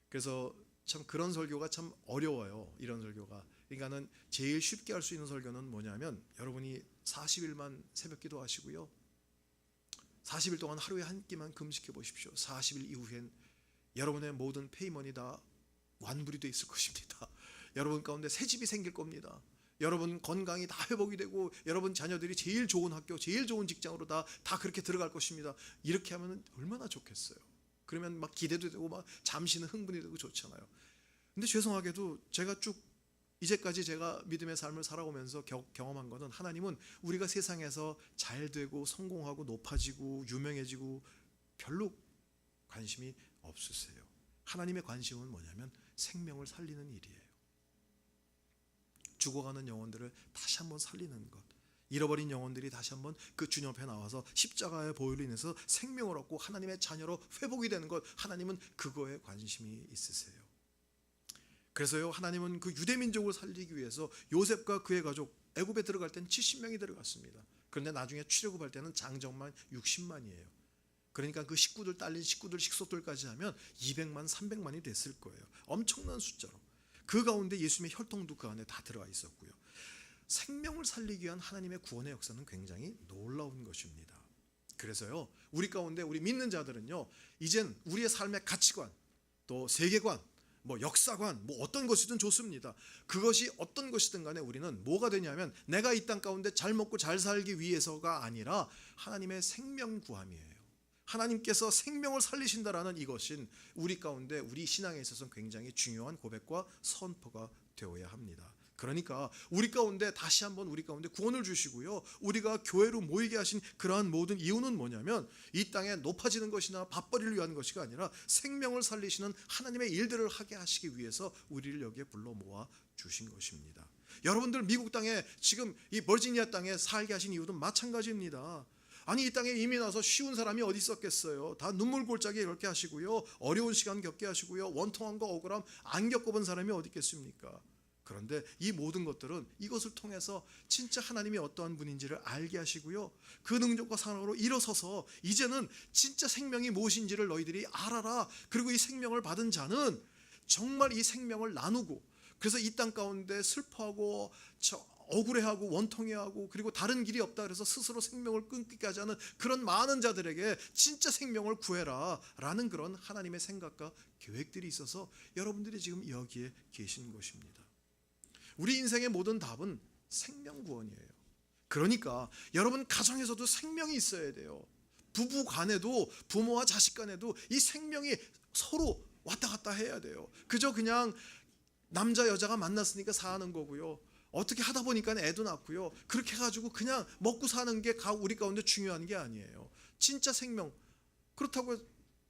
그래서 참 그런 설교가 참 어려워요. 이런 설교가. 그러니까는 제일 쉽게 할 수 있는 설교는 뭐냐면, 여러분이 40일만 새벽기도 하시고요, 40일 동안 하루에 한 끼만 금식해 보십시오. 40일 이후엔 여러분의 모든 페이먼이 다 완불이 돼 있을 것입니다. 여러분 가운데 새 집이 생길 겁니다. 여러분 건강이 다 회복이 되고 여러분 자녀들이 제일 좋은 학교, 제일 좋은 직장으로 다 그렇게 들어갈 것입니다. 이렇게 하면 얼마나 좋겠어요. 그러면 막 기대도 되고 막 잠시는 흥분이 되고 좋잖아요. 근데 죄송하게도 제가 쭉 이제까지 제가 믿음의 삶을 살아오면서 경험한 것은, 하나님은 우리가 세상에서 잘 되고 성공하고 높아지고 유명해지고 별로 관심이 없으세요. 하나님의 관심은 뭐냐면 생명을 살리는 일이에요. 죽어가는 영혼들을 다시 한번 살리는 것, 잃어버린 영혼들이 다시 한번 그 주님 앞에 나와서 십자가의 보혈로 인해서 생명을 얻고 하나님의 자녀로 회복이 되는 것, 하나님은 그거에 관심이 있으세요. 그래서요, 하나님은 그 유대 민족을 살리기 위해서 요셉과 그의 가족, 애굽에 들어갈 때는 70명이 들어갔습니다. 그런데 나중에 출애굽할 때는 장정만 60만이에요. 그러니까 그 식구들, 딸린 식구들, 식소들까지 하면 200만, 300만이 됐을 거예요. 엄청난 숫자로. 그 가운데 예수님의 혈통도 그 안에 다 들어가 있었고요. 생명을 살리기 위한 하나님의 구원의 역사는 굉장히 놀라운 것입니다. 그래서요, 우리 가운데 우리 믿는 자들은요, 이젠 우리의 삶의 가치관, 또 세계관, 역사관, 어떤 것이든 좋습니다. 그것이 어떤 것이든 간에 우리는 뭐가 되냐면, 내가 이 땅 가운데 잘 먹고 잘 살기 위해서가 아니라 하나님의 생명 구함이에요. 하나님께서 생명을 살리신다라는 이것은 우리 가운데, 우리 신앙에 있어서 굉장히 중요한 고백과 선포가 되어야 합니다. 그러니까 우리 가운데 다시 한번 우리 가운데 구원을 주시고요, 우리가 교회로 모이게 하신 그러한 모든 이유는 뭐냐면, 이 땅에 높아지는 것이나 밥벌이를 위한 것이 아니라 생명을 살리시는 하나님의 일들을 하게 하시기 위해서 우리를 여기에 불러 모아 주신 것입니다. 여러분들 미국 땅에 지금 이 버지니아 땅에 살게 하신 이유도 마찬가지입니다. 아니, 이 땅에 이민 와서 쉬운 사람이 어디 있었겠어요. 다 눈물 골짜기에 이렇게 하시고요, 어려운 시간 겪게 하시고요, 원통함과 억울함 안 겪어본 사람이 어디 있겠습니까? 그런데 이 모든 것들은 이것을 통해서 진짜 하나님이 어떠한 분인지를 알게 하시고요, 그 능력과 사랑으로 일어서서 이제는 진짜 생명이 무엇인지를 너희들이 알아라. 그리고 이 생명을 받은 자는 정말 이 생명을 나누고, 그래서 이 땅 가운데 슬퍼하고 억울해하고 원통해하고 그리고 다른 길이 없다 그래서 스스로 생명을 끊기까지 하는 그런 많은 자들에게 진짜 생명을 구해라 라는 그런 하나님의 생각과 계획들이 있어서 여러분들이 지금 여기에 계신 것입니다. 우리 인생의 모든 답은 생명 구원이에요. 그러니까 여러분 가정에서도 생명이 있어야 돼요. 부부 간에도 부모와 자식 간에도 이 생명이 서로 왔다 갔다 해야 돼요. 그저 그냥 남자 여자가 만났으니까 사는 거고요. 어떻게 하다 보니까 애도 낳고요. 그렇게 해가지고 그냥 먹고 사는 게 우리 가운데 중요한 게 아니에요. 진짜 생명, 그렇다고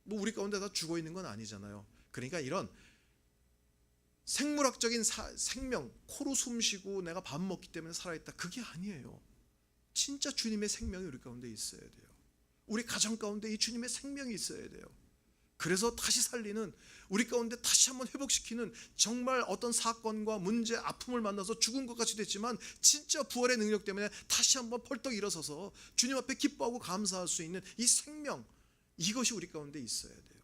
뭐 우리 가운데 다 죽어 있는 건 아니잖아요. 그러니까 이런 생물학적인 생명, 코로 숨 쉬고 내가 밥 먹기 때문에 살아있다, 그게 아니에요. 진짜 주님의 생명이 우리 가운데 있어야 돼요. 우리 가정 가운데 이 주님의 생명이 있어야 돼요. 그래서 다시 살리는, 우리 가운데 다시 한번 회복시키는, 정말 어떤 사건과 문제, 아픔을 만나서 죽은 것 같이 됐지만 진짜 부활의 능력 때문에 다시 한번 펄떡 일어서서 주님 앞에 기뻐하고 감사할 수 있는 이 생명, 이것이 우리 가운데 있어야 돼요.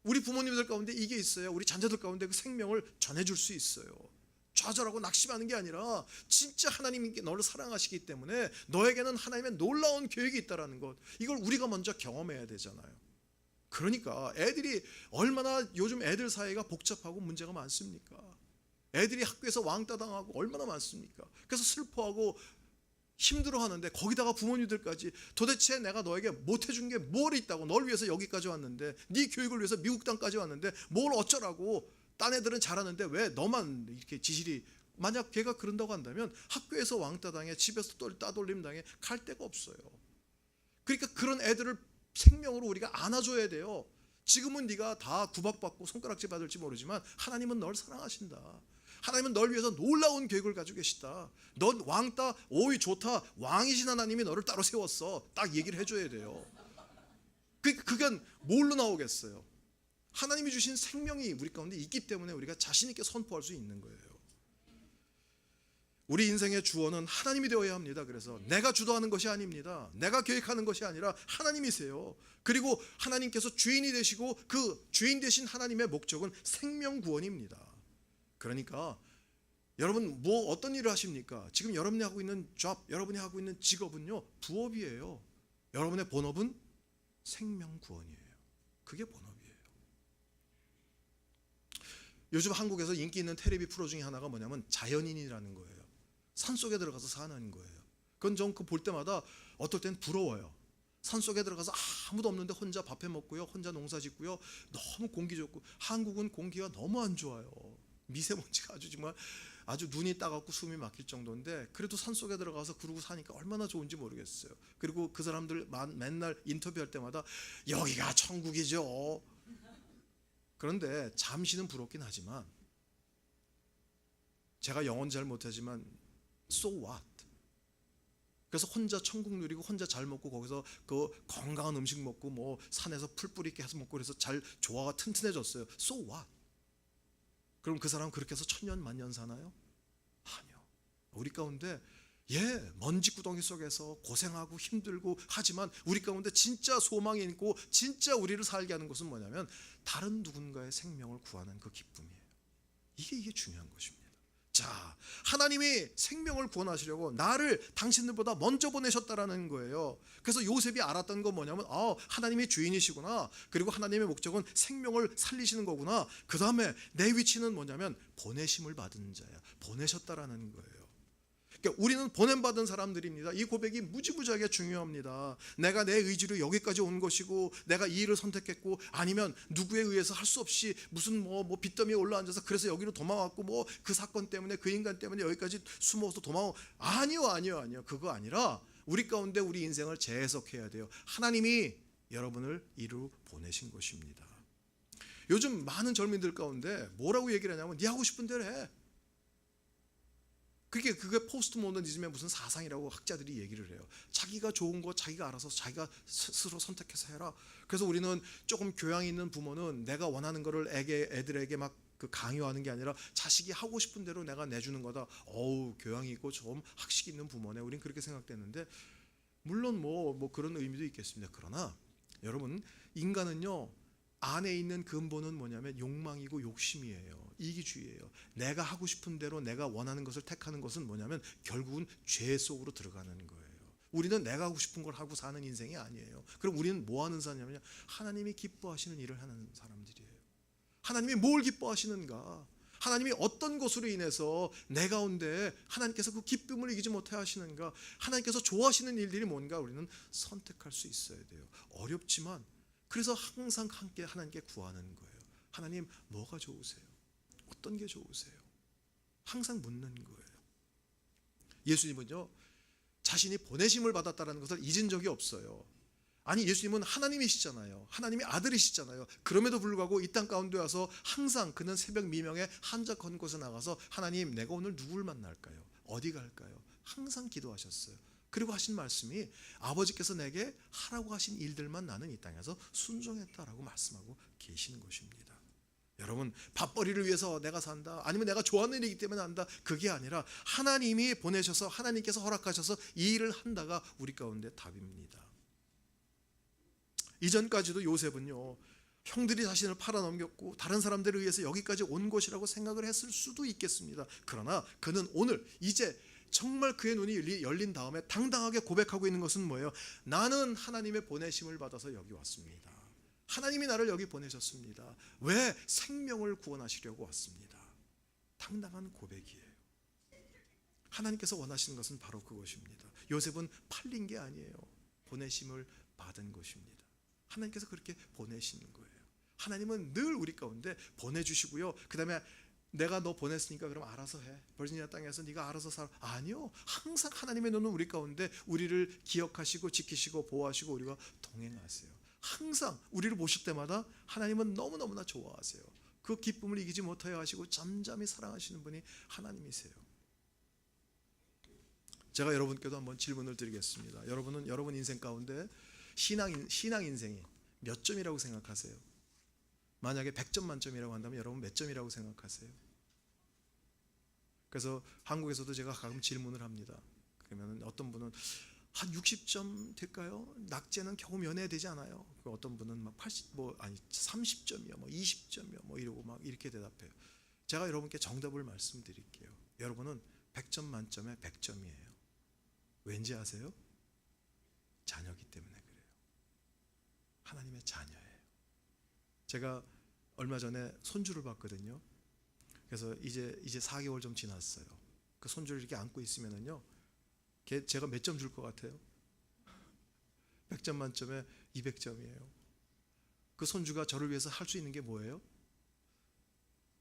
우리 부모님들 가운데 이게 있어야 우리 자녀들 가운데 그 생명을 전해줄 수 있어요. 좌절하고 낙심하는 게 아니라 진짜 하나님이 너를 사랑하시기 때문에 너에게는 하나님의 놀라운 계획이 있다는 것, 이걸 우리가 먼저 경험해야 되잖아요. 그러니까 애들이 얼마나, 요즘 애들 사이가 복잡하고 문제가 많습니까? 애들이 학교에서 왕따 당하고 얼마나 많습니까? 그래서 슬퍼하고 힘들어하는데 거기다가 부모님들까지 도대체 내가 너에게 못해준 게 뭘 있다고, 널 위해서 여기까지 왔는데, 네 교육을 위해서 미국 땅까지 왔는데 뭘 어쩌라고, 딴 애들은 잘하는데 왜 너만 이렇게 지질이, 만약 걔가 그런다고 한다면 학교에서 왕따 당해, 집에서 따돌림 당해, 갈 데가 없어요. 그러니까 그런 애들을 생명으로 우리가 안아줘야 돼요. 지금은 네가 다 구박받고 손가락질 받을지 모르지만 하나님은 널 사랑하신다. 하나님은 널 위해서 놀라운 계획을 가지고 계시다. 넌 왕따, 오이 좋다, 왕이신 하나님이 너를 따로 세웠어, 딱 얘기를 해줘야 돼요. 그게 뭘로 나오겠어요? 하나님이 주신 생명이 우리 가운데 있기 때문에 우리가 자신 있게 선포할 수 있는 거예요. 우리 인생의 주어는 하나님이 되어야 합니다. 그래서 내가 주도하는 것이 아닙니다. 내가 계획하는 것이 아니라 하나님이세요. 그리고 하나님께서 주인이 되시고 그 주인 되신 하나님의 목적은 생명 구원입니다. 그러니까 여러분 뭐 어떤 일을 하십니까? 지금 여러분이 하고 있는 잡, 여러분이 하고 있는 직업은요, 부업이에요. 여러분의 본업은 생명 구원이에요. 그게 본업이에요. 요즘 한국에서 인기 있는 텔레비 프로 중에 하나가 뭐냐면 자연인이라는 거예요. 산속에 들어가서 사는 거예요. 그건 전 그 볼 때마다 어떨 땐 부러워요. 산속에 들어가서 아무도 없는데 혼자 밥해 먹고요, 혼자 농사 짓고요, 너무 공기 좋고. 한국은 공기가 너무 안 좋아요. 미세먼지가 아주 정말 아주 눈이 따갑고 숨이 막힐 정도인데, 그래도 산속에 들어가서 그러고 사니까 얼마나 좋은지 모르겠어요. 그리고 그 사람들 맨날 인터뷰할 때마다 여기가 천국이죠. 그런데 잠시는 부럽긴 하지만, 제가 영어는 잘 못하지만 so what? 그래서 혼자 천국 누리고 혼자 잘 먹고 거기서 그 건강한 음식 먹고 뭐 산에서 풀 뿌리게 해서 먹고 그래서 잘 조화가 튼튼해졌어요. So what? 그럼 그 사람 그렇게 해서 천년 만년 사나요? 아니요. 우리 가운데 먼지 구덩이 속에서 고생하고 힘들고 하지만 우리 가운데 진짜 소망이 있고 진짜 우리를 살게 하는 것은 뭐냐면 다른 누군가의 생명을 구하는 그 기쁨이에요. 이게 중요한 것입니다. 자, 하나님이 생명을 구원하시려고 나를 당신들보다 먼저 보내셨다라는 거예요. 그래서 요셉이 알았던 건 뭐냐면 하나님이 주인이시구나. 그리고 하나님의 목적은 생명을 살리시는 거구나. 그 다음에 내 위치는 뭐냐면 보내심을 받은 자야. 보내셨다라는 거예요. 그러니까 우리는 보냄받은 사람들입니다. 이 고백이 무지무지하게 중요합니다. 내가 내 의지로 여기까지 온 것이고 내가 이 일을 선택했고, 아니면 누구에 의해서 할 수 없이 무슨 뭐 빚더미에 올라앉아서 그래서 여기로 도망왔고 뭐 그 사건 때문에 그 인간 때문에 여기까지 숨어서 도망오고, 아니요. 그거 아니라 우리 가운데 우리 인생을 재해석해야 돼요. 하나님이 여러분을 이루 보내신 것입니다. 요즘 많은 젊은이들 가운데 뭐라고 얘기를 하냐면 네 하고 싶은 대로 해. 그게 포스트 모더니즘의 무슨 사상이라고 학자들이 얘기를 해요. 자기가 좋은 거 자기가 알아서 자기가 스스로 선택해서 해라. 그래서 우리는 조금 교양 있는 부모는 내가 원하는 거를 애들에게 막 그 강요하는 게 아니라 자식이 하고 싶은 대로 내가 내주는 거다. 교양이 있고 좀 학식 있는 부모네. 우린 그렇게 생각됐는데, 물론 뭐 그런 의미도 있겠습니다. 그러나 여러분, 인간은요 안에 있는 근본은 뭐냐면 욕망이고 욕심이에요. 이기주의예요. 내가 하고 싶은 대로 내가 원하는 것을 택하는 것은 뭐냐면 결국은 죄 속으로 들어가는 거예요. 우리는 내가 하고 싶은 걸 하고 사는 인생이 아니에요. 그럼 우리는 뭐 하는 사람이냐? 하나님이 기뻐하시는 일을 하는 사람들이에요. 하나님이 뭘 기뻐하시는가? 하나님이 어떤 것으로 인해서 내 가운데 하나님께서 그 기쁨을 이기지 못해 하시는가? 하나님께서 좋아하시는 일들이 뭔가 우리는 선택할 수 있어야 돼요. 어렵지만 그래서 항상 함께 하나님께 구하는 거예요. 하나님, 뭐가 좋으세요? 어떤 게 좋으세요? 항상 묻는 거예요. 예수님은요, 자신이 보내심을 받았다는 것을 잊은 적이 없어요. 아니, 예수님은 하나님이시잖아요. 하나님의 아들이시잖아요. 그럼에도 불구하고 이 땅 가운데 와서 항상 그는 새벽 미명에 한적한 곳에 나가서 하나님, 내가 오늘 누구를 만날까요? 어디 갈까요? 항상 기도하셨어요. 그리고 하신 말씀이 아버지께서 내게 하라고 하신 일들만 나는 이 땅에서 순종했다라고 말씀하고 계시는 것입니다. 여러분, 밥벌이를 위해서 내가 산다, 아니면 내가 좋아하는 일이기 때문에 한다, 그게 아니라 하나님이 보내셔서 하나님께서 허락하셔서 이 일을 한다가 우리 가운데 답입니다. 이전까지도 요셉은요, 형들이 자신을 팔아넘겼고 다른 사람들에 의해서 여기까지 온 것이라고 생각을 했을 수도 있겠습니다. 그러나 그는 오늘 이제 정말 그의 눈이 열린 다음에 당당하게 고백하고 있는 것은 뭐예요? 나는 하나님의 보내심을 받아서 여기 왔습니다. 하나님이 나를 여기 보내셨습니다. 왜? 생명을 구원하시려고 왔습니다. 당당한 고백이에요. 하나님께서 원하시는 것은 바로 그것입니다. 요셉은 팔린 게 아니에요. 보내심을 받은 것입니다. 하나님께서 그렇게 보내시는 거예요. 하나님은 늘 우리 가운데 보내주시고요. 그 다음에 내가 너 보냈으니까 그럼 알아서 해. 버지니아 땅에서 네가 알아서 살아. 아니요. 항상 하나님의 눈은 우리 가운데 우리를 기억하시고 지키시고 보호하시고 우리가 동행하세요. 항상 우리를 보실 때마다 하나님은 너무너무나 좋아하세요. 그 기쁨을 이기지 못하여 하시고 잠잠히 사랑하시는 분이 하나님이세요. 제가 여러분께도 한번 질문을 드리겠습니다. 여러분은 여러분 인생 가운데 신앙 인생이 몇 점이라고 생각하세요? 만약에 100점 만점이라고 한다면 여러분 몇 점이라고 생각하세요? 그래서 한국에서도 제가 가끔 질문을 합니다. 그러면 어떤 분은 한 60점 될까요? 낙제는 겨우 면회되지 않아요. 어떤 분은 막 30점이요, 20점이요, 이러고 막 이렇게 대답해요. 제가 여러분께 정답을 말씀드릴게요. 여러분은 100점 만점에 100점이에요. 왠지 아세요? 자녀기 때문에 그래요. 하나님의 자녀예요. 제가 얼마 전에 손주를 봤거든요. 그래서 이제 4개월 좀 지났어요. 그 손주를 이렇게 안고 있으면은요, 제가 몇 점 줄 것 같아요? 100점 만점에 200점이에요. 그 손주가 저를 위해서 할 수 있는 게 뭐예요?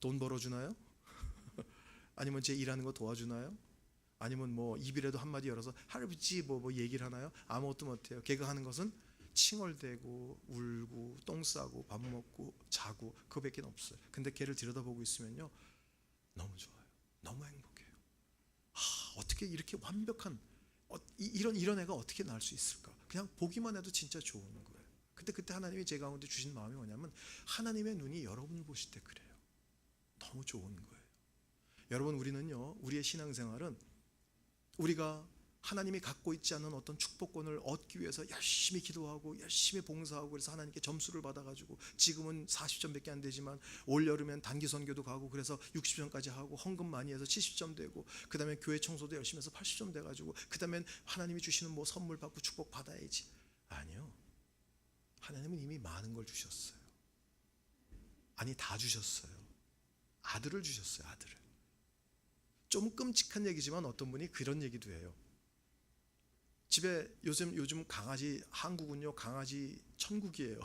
돈 벌어주나요? 아니면 제 일하는 거 도와주나요? 아니면 뭐 입이라도 한마디 열어서 할아버지 뭐 얘기를 하나요? 아무것도 못해요. 걔가 하는 것은 칭얼대고 울고 똥 싸고 밥 먹고 자고, 그거밖에 없어요. 근데 걔를 들여다보고 있으면요, 너무 좋아요. 너무 행복해요. 어떻게 이렇게 완벽한 이런 애가 어떻게 날 수 있을까? 그냥 보기만 해도 진짜 좋은 거예요. 근데 그때 하나님이 제 가운데 주신 마음이 뭐냐면, 하나님의 눈이 여러분을 보실 때 그래요. 너무 좋은 거예요. 여러분, 우리는요, 우리의 신앙생활은 우리가 하나님이 갖고 있지 않은 어떤 축복권을 얻기 위해서 열심히 기도하고 열심히 봉사하고, 그래서 하나님께 점수를 받아가지고 지금은 40점밖에 안 되지만 올 여름엔 단기 선교도 가고 그래서 60점까지 하고 헌금 많이 해서 70점 되고, 그 다음에 교회 청소도 열심히 해서 80점 돼가지고 그 다음엔 하나님이 주시는 뭐 선물 받고 축복 받아야지. 아니요. 하나님은 이미 많은 걸 주셨어요. 아니, 다 주셨어요. 아들을 주셨어요. 아들을. 좀 끔찍한 얘기지만 어떤 분이 그런 얘기도 해요. 집에 요즘 강아지, 한국은요 강아지 천국이에요.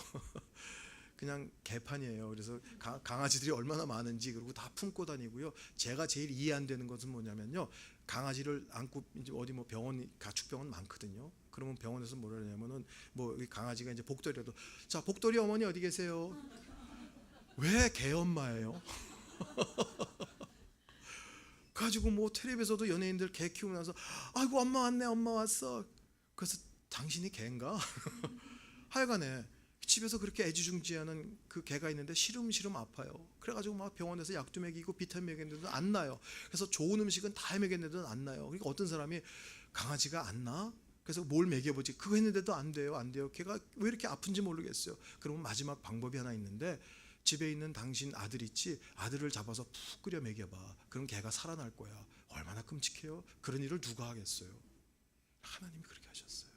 그냥 개판이에요. 그래서 강아지들이 얼마나 많은지, 그리고 다 품고 다니고요. 제가 제일 이해 안 되는 것은 뭐냐면요, 강아지를 안고 이제 어디 뭐 병원, 가축병원 많거든요. 그러면 병원에서 뭐라 하냐면은 뭐 강아지가 이제 복돌이라도, 자, 복돌이 어머니 어디 계세요? 왜 개 엄마예요? 가지고 뭐 텔레비에서도 연예인들 개 키우고 나서 아이고 엄마 왔네, 엄마 왔어. 그래서 당신이 개인가? 하여간에 집에서 그렇게 애지중지하는 그 개가 있는데 시름시름 아파요. 그래가지고 막 병원에서 약도 먹이고 비타민 먹였는데도 안 나요. 그래서 좋은 음식은 다 먹였는데도 안 나요. 그러니까 어떤 사람이 강아지가 안 나? 그래서 뭘 먹여보지? 그거 했는데도 안 돼요, 안 돼요. 걔가 왜 이렇게 아픈지 모르겠어요. 그러면 마지막 방법이 하나 있는데, 집에 있는 당신 아들 있지? 아들을 잡아서 푹 끓여 먹여봐. 그럼 걔가 살아날 거야. 얼마나 끔찍해요? 그런 일을 누가 하겠어요? 하나님이 그렇게 하셨어요.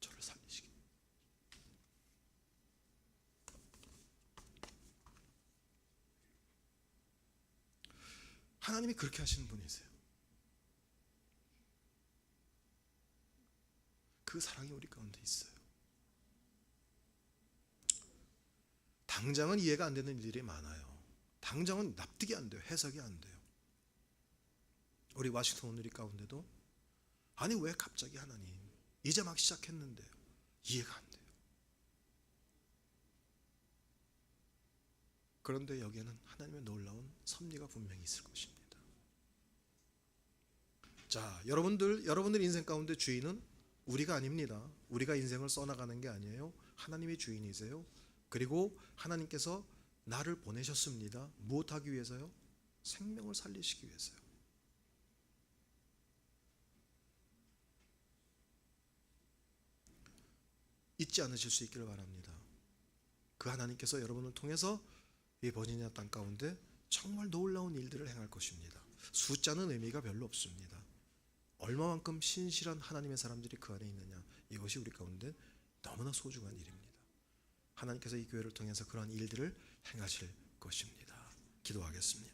저를 살리시기. 하나님이 그렇게 하시는 분이세요. 그 사랑이 우리 가운데 있어요. 당장은 이해가 안 되는 일들이 많아요. 당장은 납득이 안 돼요. 해석이 안 돼요. 우리 와싱턴 오늘이 가운데도 아니 왜 갑자기 하나님 이제 막 시작했는데 이해가 안 돼요. 그런데 여기에는 하나님의 놀라운 섭리가 분명히 있을 것입니다. 자, 여러분들 인생 가운데 주인은 우리가 아닙니다. 우리가 인생을 써나가는 게 아니에요. 하나님이 주인이세요. 그리고 하나님께서 나를 보내셨습니다. 무엇하기 위해서요? 생명을 살리시기 위해서요. 잊지 않으실 수 있기를 바랍니다. 그 하나님께서 여러분을 통해서 이 버지니아 땅 가운데 정말 놀라운 일들을 행할 것입니다. 숫자는 의미가 별로 없습니다. 얼마만큼 신실한 하나님의 사람들이 그 안에 있느냐, 이것이 우리 가운데 너무나 소중한 일입니다. 하나님께서 이 교회를 통해서 그러한 일들을 행하실 것입니다. 기도하겠습니다.